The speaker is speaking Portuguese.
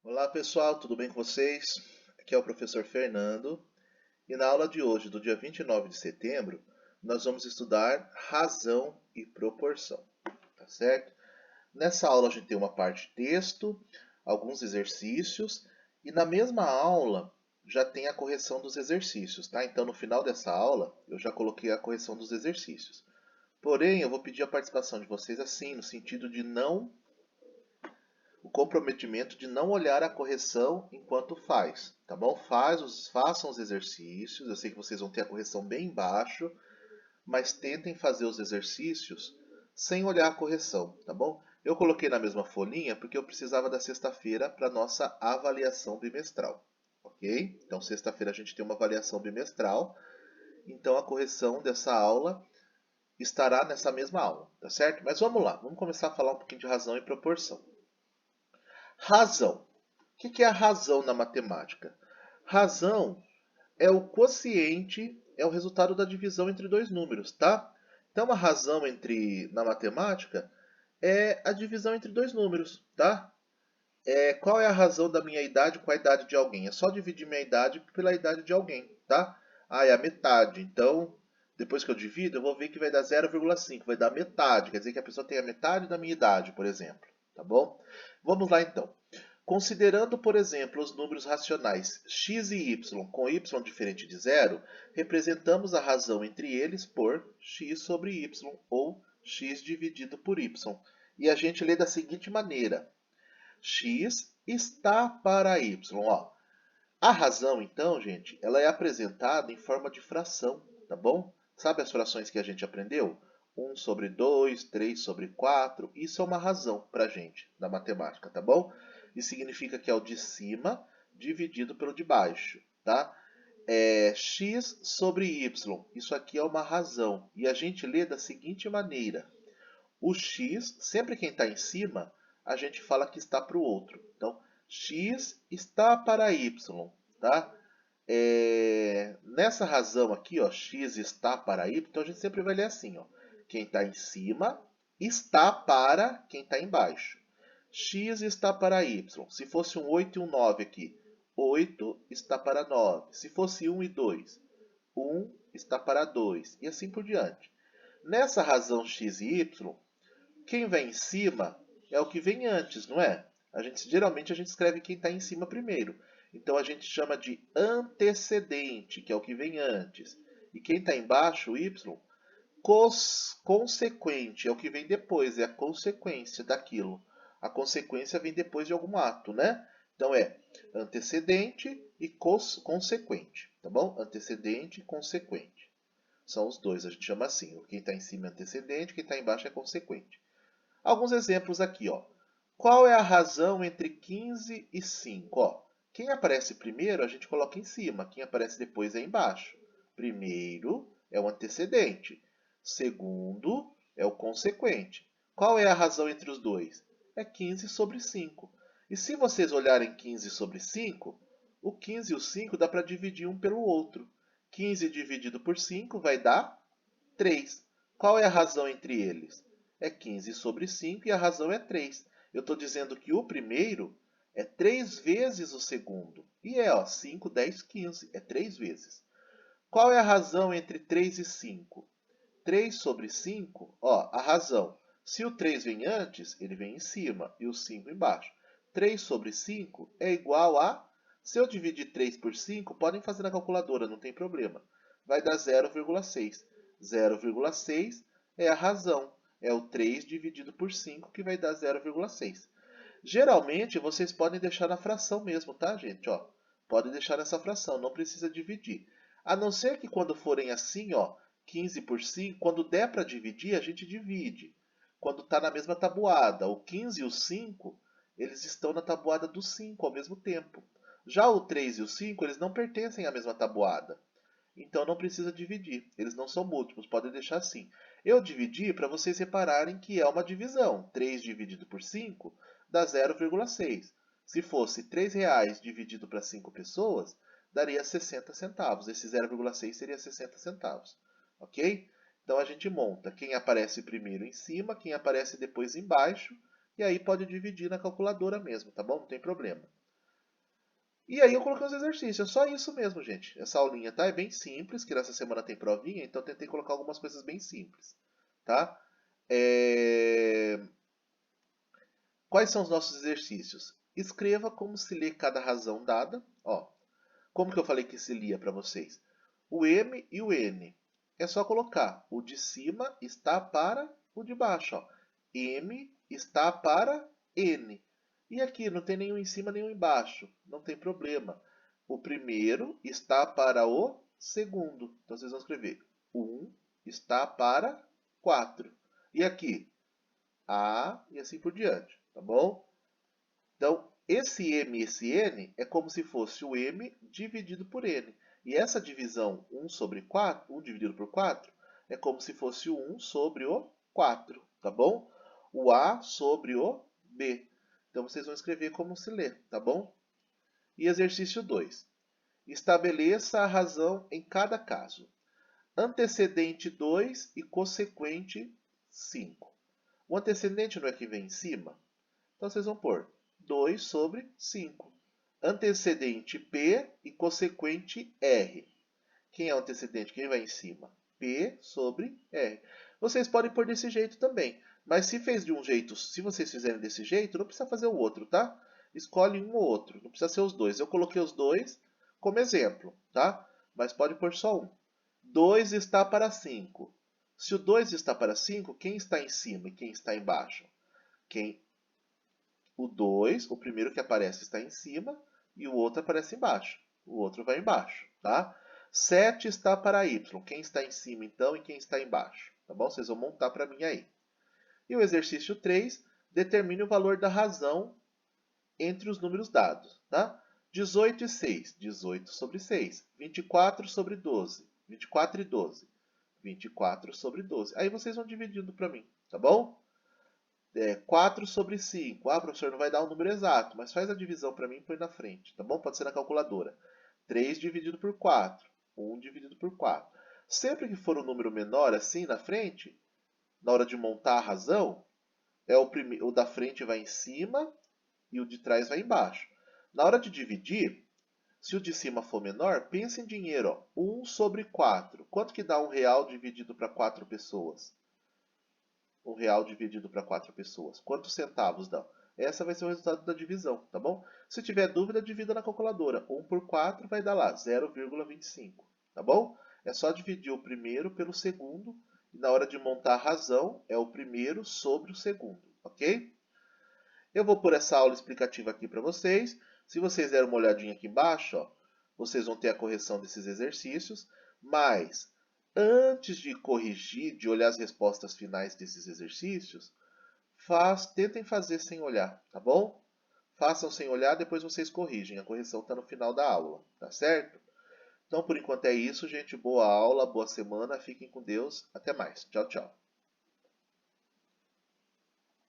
Olá pessoal, tudo bem com vocês? Aqui é o professor Fernando e na aula de hoje, do dia 29 de setembro, nós vamos estudar razão e proporção, tá certo? Nessa aula a gente tem uma parte de texto, alguns exercícios e na mesma aula já tem a correção dos exercícios, tá? Então no final dessa aula eu já coloquei a correção dos exercícios. Porém, eu vou pedir a participação de vocês assim, no sentido de não o comprometimento de não olhar a correção enquanto faz, tá bom? Façam os exercícios, eu sei que vocês vão ter a correção bem embaixo, mas tentem fazer os exercícios sem olhar a correção, tá bom? Eu coloquei na mesma folhinha porque eu precisava da sexta-feira para nossa avaliação bimestral, ok? Então, sexta-feira a gente tem uma avaliação bimestral, então a correção dessa aula estará nessa mesma aula, tá certo? Mas vamos lá, vamos começar a falar um pouquinho de razão e proporção. Razão. O que é a razão na matemática? Razão é o quociente, é o resultado da divisão entre dois números, tá? Então, a razão na matemática é a divisão entre dois números, tá? Qual é a razão da minha idade com a idade de alguém? É só dividir minha idade pela idade de alguém, tá? Ah, é a metade. Então, depois que eu divido, eu vou ver que vai dar 0,5, vai dar metade. Quer dizer que a pessoa tem a metade da minha idade, por exemplo, tá bom? Vamos lá então. Considerando, por exemplo, os números racionais x e y com y diferente de zero, representamos a razão entre eles por x sobre y, ou x dividido por y. E a gente lê da seguinte maneira: x está para y. Ó, a razão, então, gente, ela é apresentada em forma de fração, tá bom? Sabe as frações que a gente aprendeu? 1 sobre 2, 3 sobre 4. Isso é uma razão para a gente, na matemática, tá bom? Isso significa que é o de cima dividido pelo de baixo, tá? X sobre y. Isso aqui é uma razão. E a gente lê da seguinte maneira: o x, sempre quem está em cima, a gente fala que está para o outro. Então, x está para y, tá? Nessa razão aqui, ó, x está para y, então a gente sempre vai ler assim, ó. Quem está em cima está para quem está embaixo. X está para y. Se fosse um 8 e um 9 aqui, 8 está para 9. Se fosse 1 e 2, 1 está para 2. E assim por diante. Nessa razão x e y, quem vem em cima é o que vem antes, não é? Geralmente a gente escreve quem está em cima primeiro. Então a gente chama de antecedente, que é o que vem antes. E quem está embaixo, o y, consequente, é o que vem depois, é a consequência daquilo. A consequência vem depois de algum ato, né? Então é antecedente e consequente, tá bom? Antecedente e consequente. São os dois, a gente chama assim. Quem está em cima é antecedente, quem está embaixo é consequente. Alguns exemplos aqui, ó. Qual é a razão entre 15 e 5? Ó, quem aparece primeiro, a gente coloca em cima. Quem aparece depois é embaixo. Primeiro é o antecedente. Segundo é o consequente. Qual é a razão entre os dois? É 15 sobre 5. E se vocês olharem 15 sobre 5, o 15 e o 5 dá para dividir um pelo outro. 15 dividido por 5 vai dar 3. Qual é a razão entre eles? É 15 sobre 5 e a razão é 3. Eu estou dizendo que o primeiro é 3 vezes o segundo. E ó, 5, 10, 15. É 3 vezes. Qual é a razão entre 3 e 5? 3 sobre 5, ó, a razão. Se o 3 vem antes, ele vem em cima e o 5 embaixo. 3 sobre 5 é igual a... Se eu dividir 3 por 5, podem fazer na calculadora, não tem problema. Vai dar 0,6. 0,6 é a razão. É o 3 dividido por 5 que vai dar 0,6. Geralmente, vocês podem deixar na fração mesmo, tá, gente? Ó, pode deixar nessa fração, não precisa dividir. A não ser que quando forem assim, ó, 15 por 5, quando der para dividir, a gente divide. Quando está na mesma tabuada. O 15 e o 5, eles estão na tabuada do 5 ao mesmo tempo. Já o 3 e o 5, eles não pertencem à mesma tabuada. Então não precisa dividir. Eles não são múltiplos, podem deixar assim. Eu dividi para vocês repararem que é uma divisão. 3 dividido por 5 dá 0,6. Se fosse R$ 3 dividido para 5 pessoas, daria 60 centavos. Esse 0,6 seria 60 centavos. Ok? Então a gente monta quem aparece primeiro em cima, quem aparece depois embaixo, e aí pode dividir na calculadora mesmo, tá bom? Não tem problema. E aí eu coloquei os exercícios, é só isso mesmo, gente. Essa aulinha, tá? É bem simples, que nessa semana tem provinha, então eu tentei colocar algumas coisas bem simples, tá? Quais são os nossos exercícios? Escreva como se lê cada razão dada. Ó, como que eu falei que se lia para vocês? O M e o N. É só colocar. O de cima está para o de baixo. Ó. M está para N. E aqui não tem nenhum em cima, nenhum embaixo. Não tem problema. O primeiro está para o segundo. Então vocês vão escrever 1 está para 4. E aqui? A e assim por diante. Tá bom? Então, esse M e esse N é como se fosse o M dividido por N. E essa divisão 1 sobre 4, 1 dividido por 4, é como se fosse o 1 sobre o 4, tá bom? O A sobre o B. Então, vocês vão escrever como se lê, tá bom? E exercício 2. Estabeleça a razão em cada caso. Antecedente 2 e consequente 5. O antecedente não é que vem em cima? Então, vocês vão pôr 2 sobre 5. Antecedente P e consequente R. Quem é o antecedente? Quem vai em cima? P sobre R. Vocês podem pôr desse jeito também. Mas se fez de um jeito, se vocês fizerem desse jeito, não precisa fazer o outro, tá? Escolhe um ou outro. Não precisa ser os dois. Eu coloquei os dois como exemplo, tá? Mas pode pôr só um. 2 está para 5. Se o 2 está para 5, quem está em cima e quem está embaixo? O 2, o primeiro que aparece está em cima e o outro aparece embaixo. O outro vai embaixo, tá? 7 está para Y. Quem está em cima então e quem está embaixo? Tá bom? Vocês vão montar para mim aí. E o exercício 3, determine o valor da razão entre os números dados, tá? 18 e 6, 18 sobre 6. 24 sobre 12, 24 e 12. 24 sobre 12. Aí vocês vão dividindo para mim, tá bom? 4 sobre 5. Ah, professor, não vai dar o número exato, mas faz a divisão para mim e põe na frente, tá bom? Pode ser na calculadora. 3 dividido por 4. 1 dividido por 4. Sempre que for um número menor assim na frente, na hora de montar a razão, o da frente vai em cima e o de trás vai embaixo. Na hora de dividir, se o de cima for menor, pense em dinheiro. Ó, 1 sobre 4. Quanto que dá R$1 dividido para 4 pessoas? R$1 dividido para 4 pessoas. Quantos centavos dá? Essa vai ser o resultado da divisão, tá bom? Se tiver dúvida, divida na calculadora. 1 por 4 vai dar lá 0,25, tá bom? É só dividir o primeiro pelo segundo e na hora de montar a razão é o primeiro sobre o segundo, ok? Eu vou pôr essa aula explicativa aqui para vocês. Se vocês derem uma olhadinha aqui embaixo, ó, vocês vão ter a correção desses exercícios, mas antes de corrigir, de olhar as respostas finais desses exercícios, tentem fazer sem olhar, tá bom? Façam sem olhar, depois vocês corrigem. A correção está no final da aula, tá certo? Então, por enquanto é isso, gente. Boa aula, boa semana. Fiquem com Deus. Até mais. Tchau, tchau.